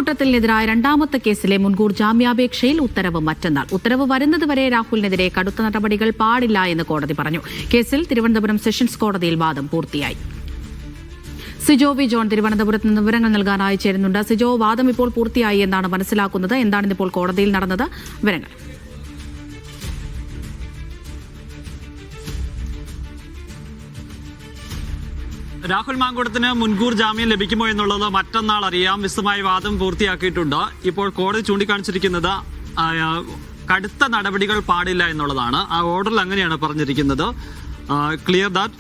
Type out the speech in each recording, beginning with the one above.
മാങ്കൂട്ടത്തിനെതിരായ രണ്ടാമത്തെ കേസിലെ മുൻകൂർ ജാമ്യാപേക്ഷയിൽ ഉത്തരവ് മറ്റന്നാൾ. ഉത്തരവ് വരുന്നതുവരെ രാഹുലിനെതിരെ കടുത്ത നടപടികൾ പാടില്ല എന്ന് കോടതി പറഞ്ഞു. കേസിൽ തിരുവനന്തപുരം സെഷൻസ് കോടതിയിൽ വാദം പൂർത്തിയായി. സിജോ വി ജോൺ തിരുവനന്തപുരത്ത് നിന്ന് വിവരങ്ങൾ നൽകാനായി ചേരുന്നുണ്ട്. സിജോ, വാദം ഇപ്പോൾ പൂർത്തിയായി എന്നാണ് മനസ്സിലാക്കുന്നത്. എന്താണ് ഇന്നിപ്പോൾ കോടതിയിൽ നടന്നത്? വിവരങ്ങൾ. രാഹുൽ മാങ്കൂട്ടത്തിന് മുൻകൂർ ജാമ്യം ലഭിക്കുമോ എന്നുള്ളത് മറ്റന്നാൾ അറിയാം. വിശദമായ വാദം പൂർത്തിയാക്കിയിട്ടുണ്ട്. ഇപ്പോൾ കോടതി ചൂണ്ടിക്കാണിച്ചിരിക്കുന്നത് കടുത്ത നടപടികൾ പാടില്ല എന്നുള്ളതാണ്. ആ ഓർഡറിൽ അങ്ങനെയാണ് പറഞ്ഞിരിക്കുന്നത്. Clear that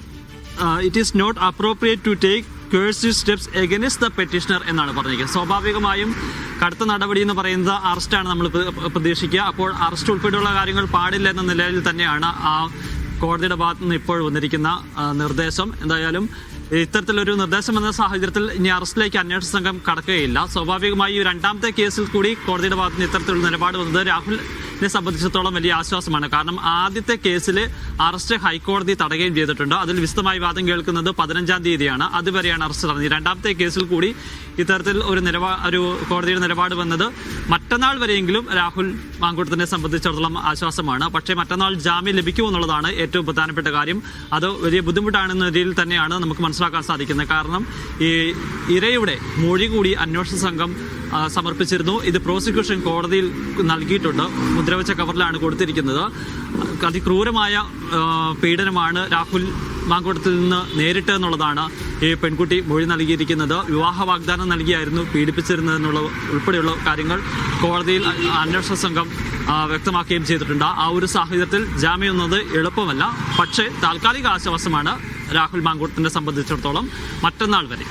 it is not appropriate to take coercive steps against the petitioner എന്നാണ് പറഞ്ഞിരിക്കുന്നത്. സ്വാഭാവികമായും കടുത്ത നടപടി എന്ന് പറയുന്നത് അറസ്റ്റാണ് നമ്മൾ പ്രതീക്ഷിക്കുക. അപ്പോൾ അറസ്റ്റ് ഉൾപ്പെടെയുള്ള കാര്യങ്ങൾ പാടില്ല എന്ന നിലയിൽ തന്നെയാണ് ആ കോടതിയുടെ ഭാഗത്തു നിന്ന് ഇപ്പോൾ വന്നിരിക്കുന്ന നിർദ്ദേശം. എന്തായാലും ഇത്തരത്തിലൊരു നിർദ്ദേശം എന്ന സാഹചര്യത്തിൽ ഇനി അറസ്റ്റിലേക്ക് അന്വേഷണ സംഘം കടക്കുകയില്ല. സ്വാഭാവികമായി രണ്ടാമത്തെ കേസിൽ കൂടി കോടതിയുടെ ഭാഗത്ത് നിന്ന് ഇത്തരത്തിലുള്ള നിലപാട് വന്നത് രാഹുലിനെ സംബന്ധിച്ചിടത്തോളം വലിയ ആശ്വാസമാണ്. കാരണം ആദ്യത്തെ കേസിൽ അറസ്റ്റ് ഹൈക്കോടതി തടയുകയും ചെയ്തിട്ടുണ്ട്. അതിൽ വിശദമായി വാദം കേൾക്കുന്നത് 15-ാം തീയതിയാണ്. അതുവരെയാണ് അറസ്റ്റ് നടന്നത്. രണ്ടാമത്തെ കേസിൽ കൂടി ഇത്തരത്തിൽ ഒരു കോടതിയുടെ നിലപാട് വന്നത് മറ്റന്നാൾ വരെയെങ്കിലും രാഹുൽ മാങ്കൂട്ടത്തിനെ സംബന്ധിച്ചിടത്തോളം ആശ്വാസമാണ്. പക്ഷേ മറ്റന്നാൾ ജാമ്യം ലഭിക്കുമെന്നുള്ളതാണ് ഏറ്റവും പ്രധാനപ്പെട്ട കാര്യം. അത് വലിയ ബുദ്ധിമുട്ടാണെന്ന രീതിയിൽ തന്നെയാണ് നമുക്ക് മനസ്സിലാക്കാൻ സാധിക്കുന്നത്. കാരണം ഈ ഇരയുടെ മൊഴി കൂടി അന്വേഷണ സംഘം സമർപ്പിച്ചിരുന്നു. ഇത് പ്രോസിക്യൂഷൻ കോടതിയിൽ നൽകിയിട്ടുണ്ട്. മുദ്രവെച്ച കവറിലാണ് കൊടുത്തിരിക്കുന്നത്. അതിക്രൂരമായ പീഡനമാണ് രാഹുൽ മാങ്കൂട്ടത്തിൽ നിന്ന് നേരിട്ട് എന്നുള്ളതാണ് ഈ പെൺകുട്ടി മൊഴി നൽകിയിരിക്കുന്നത്. വിവാഹ വാഗ്ദാനം നൽകിയായിരുന്നു പീഡിപ്പിച്ചിരുന്നതെന്നുള്ള ഉൾപ്പെടെയുള്ള കാര്യങ്ങൾ കോടതിയിൽ അന്വേഷണ സംഘം വ്യക്തമാക്കുകയും ചെയ്തിട്ടുണ്ട്. ആ ഒരു സാഹചര്യത്തിൽ ജാമ്യം എന്നത് എളുപ്പമല്ല. പക്ഷേ താൽക്കാലിക ആശ്വാസമാണ് രാഹുൽ മാങ്കൂട്ടത്തിനെ സംബന്ധിച്ചിടത്തോളം മറ്റന്നാൾ വരെ.